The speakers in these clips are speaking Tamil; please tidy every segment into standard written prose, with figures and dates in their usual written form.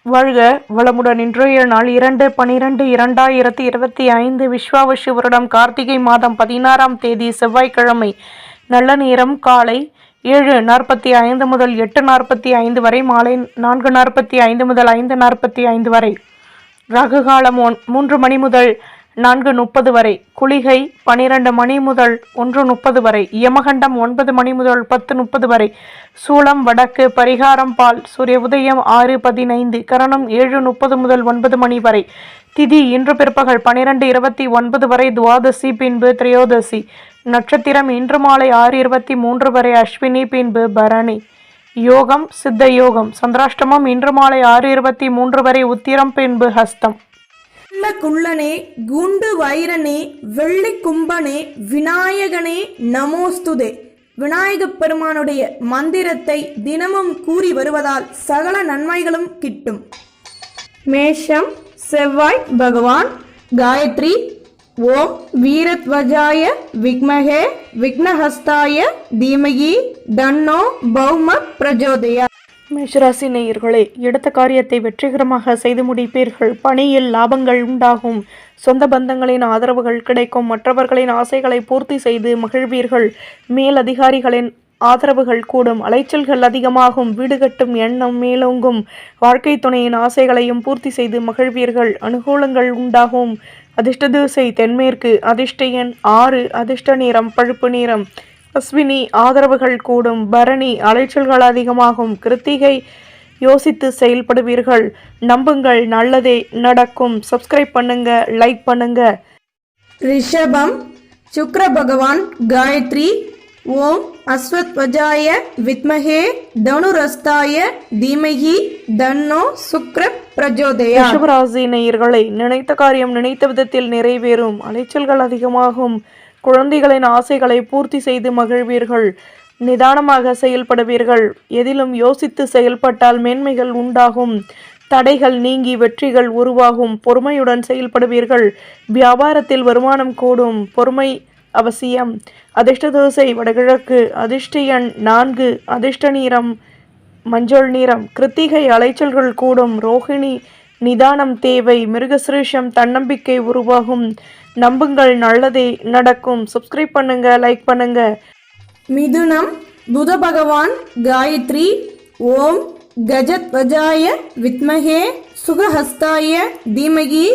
வாழ்க வளமுடன். இன்றைய நாள் 2/12/2025 விஸ்வாவசு வருடம் கார்த்திகை மாதம் 16ஆம் தேதி செவ்வாய்க்கிழமை. நல்ல நேரம் காலை 7:45 முதல் 8:45 வரை, மாலை 4:45 முதல் 5:45 வரை. ராகு காலம் 3 மணி முதல் 4:30 வரை. குளிகை 12 மணி முதல் 1:30 வரை. யமகண்டம் 9 மணி முதல் 10:30 வரை. சூலம் வடக்கு. பரிகாரம் பால். சூரிய உதயம் 6:15. கரணம் 7:30 முதல் 9 மணி வரை. திதி இன்று பிற்பகல் 12:29 வரை. துவாதசி பின்பு திரையோதசி. நட்சத்திரம் இன்று மாலை 6:23 வரை. அஸ்வினி பின்பு பரணி. யோகம் சித்த யோகம். சந்திராஷ்டமம் இன்று மாலை 6:23 வரை. உத்திரம் பின்பு ஹஸ்தம். குள்ளனே, குண்டு வைரனே, வெள்ளி கும்பனே, விநாயகனே நமோஸ்துதே. விநாயகப் பெருமானுடைய மந்திரத்தை தினமும் கூறி வருவதால் சகல நன்மைகளும் கிட்டும். மேஷம் செவ்வாய் பகவான். காயத்ரி. ஓம் வீரத்வஜாய விக்மஹே விக்னஹஸ்தாய தீமகி தன்னோ பௌம பிரஜோதயா. மேஷராசி நேயர்களே, எடுத்த காரியத்தை வெற்றிகரமாக செய்து முடிப்பீர்கள். பணியில் லாபங்கள் உண்டாகும். சொந்த பந்தங்களின் ஆதரவுகள் கிடைக்கும். மற்றவர்களின் ஆசைகளை பூர்த்தி செய்து மகிழ்வீர்கள். மேலதிகாரிகளின் ஆதரவுகள் கூடும். அலைச்சல்கள் அதிகமாகும். வீடு கட்டும் எண்ணம் மேலோங்கும். வாழ்க்கை துணையின் ஆசைகளையும் பூர்த்தி செய்து மகிழ்வீர்கள். அனுகூலங்கள் உண்டாகும். அதிர்ஷ்ட திசை தென்மேற்கு. அதிர்ஷ்ட எண் 6. அதிர்ஷ்ட நிறம் பழுப்பு நிறம். அஸ்வினி ஆதரவுகள் கூடும். பரணி அலைச்சல்கள் அதிகமாகும். கிருத்திகை யோசித்து செயல்படுவீர்கள். நம்புங்கள், நல்லதே நடக்கும். சப்ஸ்கிரைப் பண்ணுங்க, லைக் பண்ணுங்க. ரிஷபம் சுக்ர பகவான். காயத்ரி. ஓம் அஸ்வத்வஜாய வித்மஹே தனுரஸ்தாய தீமஹி தன்னோ சுக்ர பிரஜோதயா. ரிஷபராசி நேயர்களை, நினைத்த காரியம் நினைத்த விதத்தில் நிறைவேறும். அலைச்சல்கள் அதிகமாகும். குழந்தைகளின் ஆசைகளை பூர்த்தி செய்து மகிழ்வீர்கள். நிதானமாக செயல்படுவீர்கள். எதிலும் யோசித்து செயல்பட்டால் மேன்மைகள் உண்டாகும். தடைகள் நீங்கி வெற்றிகள் உருவாகும். பொறுமையுடன் செயல்படுவீர்கள். வியாபாரத்தில் வருமானம் கூடும். பொறுமை அவசியம். அதிர்ஷ்ட திசை வடகிழக்கு. அதிர்ஷ்ட எண் 4. அதிர்ஷ்ட நிறம் மஞ்சள் நிறம். கிருத்திகை அலைச்சல்கள் கூடும். ரோஹிணி நிதானம் தேவை. மிருகசிரீஷம் தன்னம்பிக்கை உருவாகும். நம்புங்கள், நல்லதே நடக்கும். சப்ஸ்கிரைப் பண்ணுங்க, லைக் பண்ணுங்க. மிதுனம் புத பகவான். காயத்ரி. ஓம் கஜத்வஜாய வித்மஹே சுகஹஸ்தாய தீமகி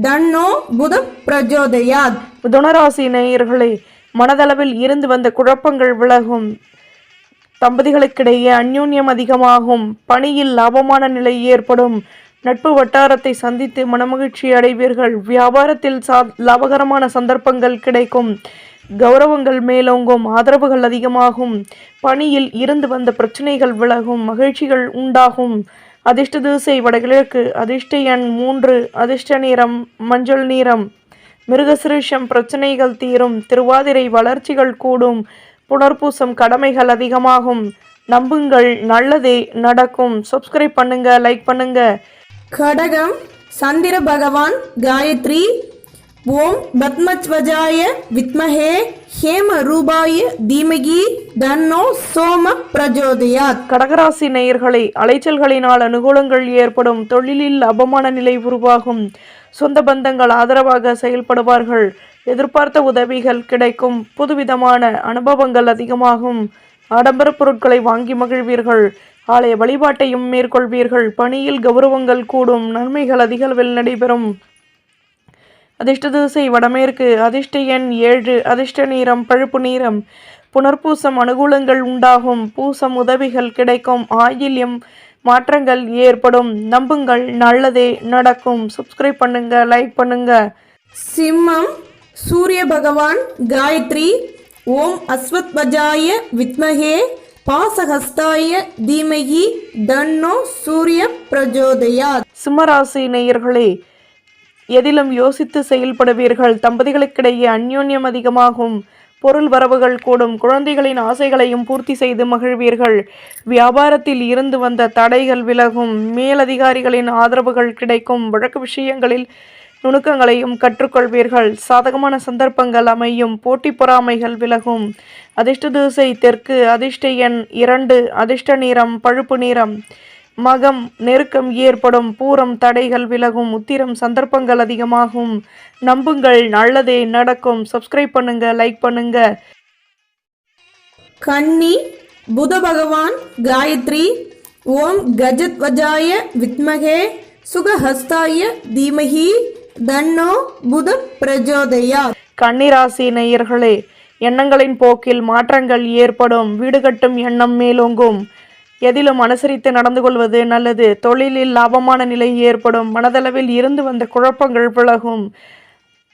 தன்னோ புத பிரஜோதயாத். மிதுனராசி நேயர்களே, மனதளவில் இருந்து வந்த குழப்பங்கள் விலகும். தம்பதிகளுக்கிடையே அந்யோன்யம் அதிகமாகும். பணியில் லாபமான நிலை ஏற்படும். நட்பு வட்டாரத்தை சந்தித்து மனமகிழ்ச்சி அடைவீர்கள். வியாபாரத்தில் லாபகரமான சந்தர்ப்பங்கள் கிடைக்கும். கௌரவங்கள் மேலோங்கும். ஆதரவுகள் அதிகமாகும். பணியில் இருந்து வந்த பிரச்சனைகள் விலகும். மகிழ்ச்சிகள் உண்டாகும். அதிர்ஷ்ட திசை வடகிழக்கு. அதிர்ஷ்ட எண் 3. அதிர்ஷ்ட நிறம் மஞ்சள் நிறம். மிருகசிரீஷம் பிரச்சனைகள் தீரும். திருவாதிரை வளர்ச்சிகள் கூடும். புனர்பூசம் கடமைகள் அதிகமாகும். நம்புங்கள், நல்லதே நடக்கும். சப்ஸ்கிரைப் பண்ணுங்க, லைக் பண்ணுங்க. கடகம் சந்திர பகவான். காயத்ரி. ஓம் பத்மத்வஜாய வித்மஹே ஹேம ரூபாய தீமகி தன்னோ சோம பிரஜோதயாத். கடகராசி நேயர்களை, அலைச்சல்களினால் அனுகூலங்கள் ஏற்படும். தொழிலில் அபமான நிலை உருவாகும். சொந்த பந்தங்கள் ஆதரவாக செயல்படுவார்கள். எதிர்பார்த்த உதவிகள் கிடைக்கும். புதுவிதமான அனுபவங்கள் அதிகமாகும். ஆடம்பர பொருட்களை வாங்கி மகிழ்வீர்கள். ஆலய வழிபாட்டையும் மேற்கொள்வீர்கள். பணியில் கௌரவங்கள் கூடும். நன்மைகள் அதிக அளவில் நடைபெறும். அதிர்ஷ்ட திசை வடமேற்கு. அதிர்ஷ்ட எண் 7. அதிர்ஷ்ட நிறம் பழுப்பு நிறம். புனர்பூசம் அனுகூலங்கள் உண்டாகும். பூசம் உதவிகள் கிடைக்கும். ஆயில்யம் மாற்றங்கள் ஏற்படும். நம்புங்கள், நல்லதே நடக்கும். சப்ஸ்கிரைப் பண்ணுங்க, லைக் பண்ணுங்க. சிம்மம் சூரிய பகவான். காயத்ரி. ஓம் அஸ்வத்வஜாய வித்மஹே பாசஹஸ்தாய தீமகி தன்னோ சூரிய பிரஜோதயாத். சிம்மராசி நேயர்களே, எதிலும் யோசித்து செயல்படுவீர்கள். தம்பதிகளுக்கிடையே அந்யோன்யம் அதிகமாகும். பொருள் வரவுகள் கூடும். குழந்தைகளின் ஆசைகளையும் பூர்த்தி செய்து மகிழ்வீர்கள். வியாபாரத்தில் இருந்து வந்த தடைகள் விலகும். மேலதிகாரிகளின் ஆதரவுகள் கிடைக்கும். வழக்கு விஷயங்களில் நுணுக்கங்களையும் கற்றுக்கொள்வீர்கள். சாதகமான சந்தர்ப்பங்கள் அமையும். போட்டி பொறாமைகள் விலகும். அதிர்ஷ்ட திசை தெற்கு. அதிர்ஷ்ட எண் 2. அதிர்ஷ்ட நிறம் பழுப்பு நிறம். மகம் நெருக்கம் ஏற்படும். பூரம் தடைகள் விலகும். உத்திரம் சந்தர்ப்பங்கள் அதிகமாகும். நம்புங்கள், நல்லதே நடக்கும். சப்ஸ்கிரைப் பண்ணுங்க, லைக் பண்ணுங்க. கன்னி புத பகவான் காயத்ரி ஓம் கஜத்வஜாய வித்மகே சுகஹஸ்தாய தீமஹி தன்னோ புத பிரஜோதயாத். கன்னிராசி நேயர்களே, எண்ணங்களின் போக்கில் மாற்றங்கள் ஏற்படும். வீடு கட்டும் எண்ணம் மேலோங்கும். எதிலும் அனுசரித்து நடந்து கொள்வது நல்லது. தொழிலில் லாபமான நிலை ஏற்படும். மனதளவில் இருந்து வந்த குழப்பங்கள் விலகும்.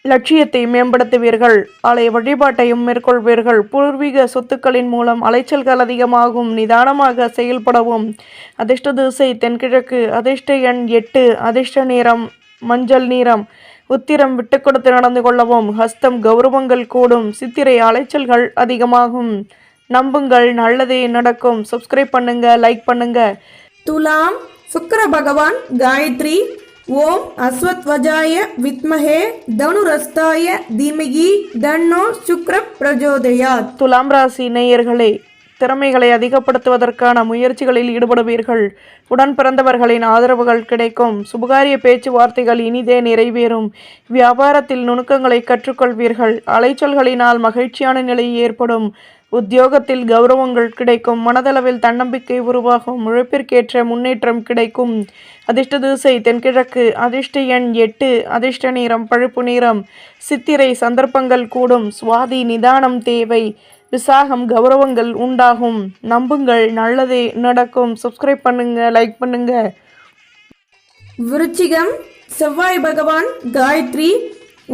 லட்சியத்தை மேம்படுத்துவீர்கள். ஆலய வழிபாட்டையும் மேற்கொள்வீர்கள். பூர்வீக சொத்துக்களின் மூலம் அலைச்சல்கள் அதிகமாகும். நிதானமாக செயல்படவும். அதிர்ஷ்ட திசை தென்கிழக்கு. அதிர்ஷ்ட எண் 8. அதிர்ஷ்ட நிறம் மஞ்சள் நிறம். உத்திரம் விட்டு கொடுத்து நடந்து கொள்ளவும். ஹஸ்தம் கௌரவங்கள் கூடும். சித்திரை அலைச்சல்கள் அதிகமாகும். நம்புங்கள், நல்லதே நடக்கும். சப்ஸ்கிரைப் பண்ணுங்க, லைக் பண்ணுங்க. துலாம் சுக்கிர பகவான் காயத்ரி ஓம் அஸ்வத்வஜாய வித்மஹே தனுரஸ்தாய தீமகி தன்னோ சுக்ர பிரஜோதயாத். துலாம் ராசி நேயர்களே, திறமைகளை அதிகப்படுத்துவதற்கான முயற்சிகளில் ஈடுபடுவீர்கள். உடன் பிறந்தவர்களின் ஆதரவுகள் கிடைக்கும். சுபகாரிய பேச்சுவார்த்தைகள் இனிதே நிறைவேறும். வியாபாரத்தில் நுணுக்கங்களை கற்றுக்கொள்வீர்கள். அலைச்சல்களினால் மகிழ்ச்சியான நிலை ஏற்படும். உத்தியோகத்தில் கௌரவங்கள் கிடைக்கும். மனதளவில் தன்னம்பிக்கை உருவாகும். உழைப்பிற்கேற்ற முன்னேற்றம் கிடைக்கும். அதிர்ஷ்ட திசை தென்கிழக்கு. அதிர்ஷ்ட எண் 8. அதிர்ஷ்ட நிறம் பழுப்பு நிறம். சித்திரை சந்தர்ப்பங்கள் கூடும். சுவாதி நிதானம் தேவை. விசாகம் கௌரவங்கள் உண்டாகும். நம்புங்கள், நல்லதே நடக்கும். சப்ஸ்கிரைப் பண்ணுங்க, லைக் பண்ணுங்க. விருச்சிகம் செவ்வாய் பகவான் காயத்ரி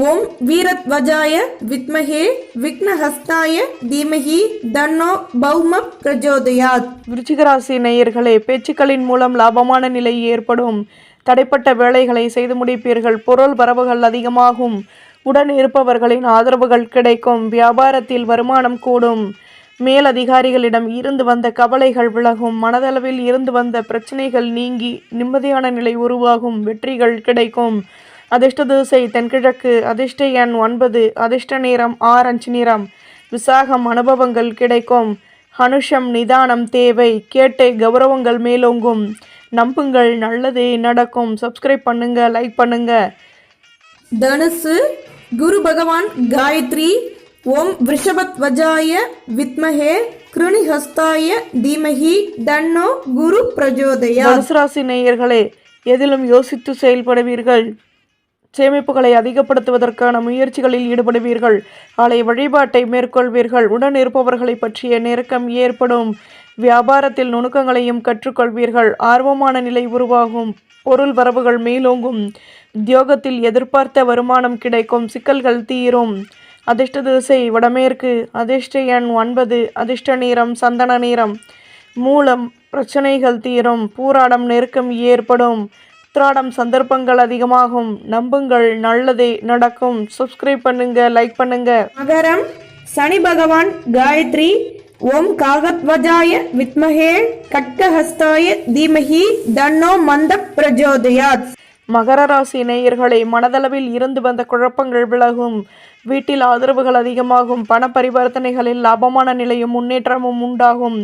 ஓம் வீரத்வஜாய வித்மஹே விக்னஹஸ்தாய தீமஹி தன்னோ பௌம பிரஜோதயாத். விருச்சிகராசி நேயர்களே, பேச்சுக்களின் மூலம் லாபமான நிலை ஏற்படும். தடைப்பட்ட வேலைகளை செய்து முடிப்பீர்கள். பொருள் வரவுகள் அதிகமாகும். உடன் இருப்பவர்களின் ஆதரவுகள் கிடைக்கும். வியாபாரத்தில் வருமானம் கூடும். மேலதிகாரிகளிடம் இருந்து வந்த கவலைகள் விலகும். மனதளவில் இருந்து வந்த பிரச்சனைகள் நீங்கி நிம்மதியான நிலை உருவாகும். வெற்றிகள் கிடைக்கும். அதிர்ஷ்ட திசை தென்கிழக்கு. அதிர்ஷ்ட எண் 9. அதிர்ஷ்ட நிறம் ஆரஞ்சு நிறம். விசாகம் அனுபவங்கள் கிடைக்கும். அனுஷம் நிதானம் தேவை. கேட்டை கௌரவங்கள் மேலோங்கும். நம்புங்கள், நல்லதே நடக்கும். சப்ஸ்கிரைப் பண்ணுங்க, லைக் பண்ணுங்க. தனுசு குரு பகவான் காயத்ரி ஓம் விருஷபத்வஜாய வித்மஹே கிருணிஹஸ்தாய தீமஹி தன்னோ குரு பிரஜோதயாத். தனுசு ராசி நேயர்களே, எதிலும் யோசித்து செயல்படுவீர்கள். சேமிப்புகளை அதிகப்படுத்துவதற்கான முயற்சிகளில் ஈடுபடுவீர்கள். ஆலய வழிபாட்டை மேற்கொள்வீர்கள். உடன் இருப்பவர்களை பற்றிய நெருக்கம் ஏற்படும். வியாபாரத்தில் நுணுக்கங்களையும் கற்றுக்கொள்வீர்கள். ஆர்வமான நிலை உருவாகும். பொருள் வரவுகள் மேலோங்கும். உத்தியோகத்தில் எதிர்பார்த்த வருமானம் கிடைக்கும். சிக்கல்கள் தீரும். அதிர்ஷ்ட திசை வடமேற்கு. அதிர்ஷ்ட எண் 9. அதிர்ஷ்ட நிறம் சந்தன நிறம். மூலம் பிரச்சனைகள் தீரும். பூராடம் நெருக்கம் ஏற்படும். உத்திராடம் சந்தர்ப்பங்கள் அதிகமாகும். நம்புங்கள், நல்லதே நடக்கும். சப்ஸ்கிரைப் பண்ணுங்க, லைக் பண்ணுங்க. மகரம் சனி பகவான் காயத்ரி ஓம் காகத்வஜாய வித்மஹே கட்கஹஸ்தாய தீமஹி தன்னோ மந்த பிரஜோதயாத். மகர ராசி நேயர்களை, மனதளவில் இருந்து வந்த குழப்பங்கள் விலகும். வீட்டில் ஆதரவுகள் அதிகமாகும். பண பரிவர்த்தனைகளில் லாபமான நிலையும் முன்னேற்றமும் உண்டாகும்.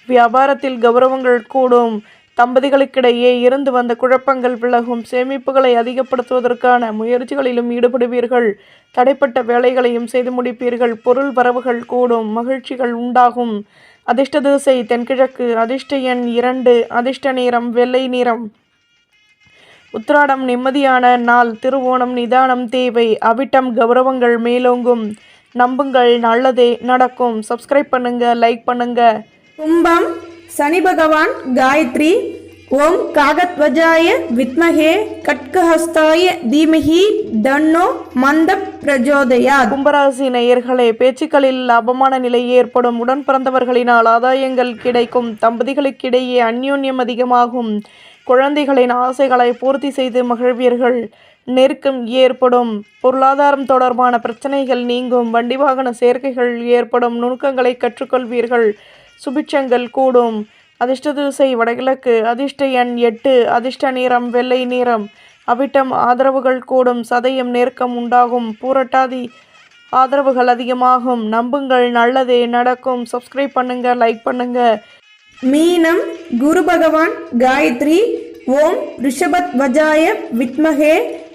வியாபாரத்தில் கௌரவங்கள் கூடும். தம்பதிகளுக்கிடையே இருந்து வந்த குழப்பங்கள் விலகும். சேமிப்புகளை அதிகப்படுத்துவதற்கான முயற்சிகளிலும் ஈடுபடுவீர்கள். தடைப்பட்ட வேலைகளையும் செய்து முடிப்பீர்கள். பொருள் வரவுகள் கூடும். மகிழ்ச்சிகள் உண்டாகும். அதிர்ஷ்ட திசை தென்கிழக்கு. அதிர்ஷ்ட எண் 2. அதிர்ஷ்ட நிறம் வெள்ளை நிறம். உத்திராடம் நிம்மதியான நாள். திருவோணம் நிதானம் தேவை. அவிட்டம் கௌரவங்கள் மேலோங்கும். நம்புங்கள், நல்லதே நடக்கும். சப்ஸ்கிரைப் பண்ணுங்க, லைக் பண்ணுங்க. கும்பம் சனி பகவான் காயத்ரி ஓம் காகத்வஜாய வித்மஹே கட்கஹஸ்தாய தீமஹி தன்னோ மந்த பிரஜோதயாத். கும்பராசி நேயர்களே, பேச்சுக்களில் லாபமான நிலை ஏற்படும். உடன் பிறந்தவர்களினால் ஆதாயங்கள் கிடைக்கும். தம்பதிகளுக்கிடையே அந்யோன்யம் அதிகமாகும். குழந்தைகளின் ஆசைகளை பூர்த்தி செய்து மகிழ்வீர்கள். நெருக்கம் ஏற்படும். பொருளாதாரம் தொடர்பான பிரச்சனைகள் நீங்கும். வண்டி வாகன சேர்க்கைகள் ஏற்படும். நுணுக்கங்களை கற்றுக்கொள்வீர்கள். சுபிட்சங்கள் கூடும். அதிர்ஷ்ட திசை வடகிழக்கு. அதிர்ஷ்ட எண் 8. அதிர்ஷ்ட நிறம் வெள்ளை நிறம். அவிட்டம் ஆதரவுகள் கூடும். சதயம் நெருக்கம் உண்டாகும். பூரட்டாதி ஆதரவுகள் அதிகமாகும். நம்புங்கள், நல்லதே நடக்கும். சப்ஸ்கிரைப் பண்ணுங்க, லைக் பண்ணுங்க. மீனம் குரு பகவான் காயத்ரி. ஓம் ரிஷபத்வஜாய வித்மஹே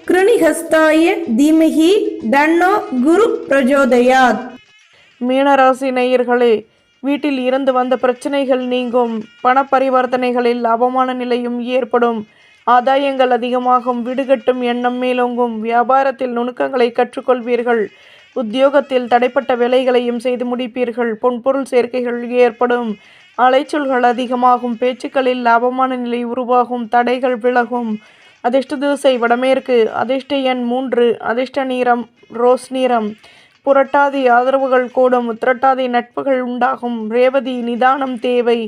கிருணிஹஸ்தாய தீமஹி தன்னோ குரு பிரஜோதயாத். மீனராசி நேயர்களே, வீட்டில் இருந்து வந்த பிரச்சனைகள் நீங்கும். பண பரிவர்த்தனைகளில் லாபமான நிலையும் ஏற்படும். ஆதாயங்கள் அதிகமாகும். வீடுகட்டும் எண்ணம் மேலோங்கும். வியாபாரத்தில் நுணுக்கங்களை கற்றுக்கொள்வீர்கள். உத்தியோகத்தில் தடைப்பட்ட வேலைகளையும் செய்து முடிப்பீர்கள். பொன்பொருள் சேர்க்கைகள் ஏற்படும். அலைச்சல்கள் அதிகமாகும். பேச்சுக்களில் லாபமான நிலை உருவாகும். தடைகள் விலகும். அதிர்ஷ்ட திசை வடமேற்கு. அதிர்ஷ்ட எண் 3. அதிர்ஷ்ட நிறம் ரோஸ் நிறம். புரட்டாதி ஆதரவுகள் கூடும். உத்திரட்டாதி நட்புகள் உண்டாகும். ரேவதி நிதானம் தேவை.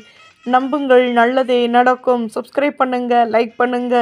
நம்புங்கள், நல்லதே நடக்கும். சப்ஸ்கிரைப் பண்ணுங்க, லைக் பண்ணுங்க.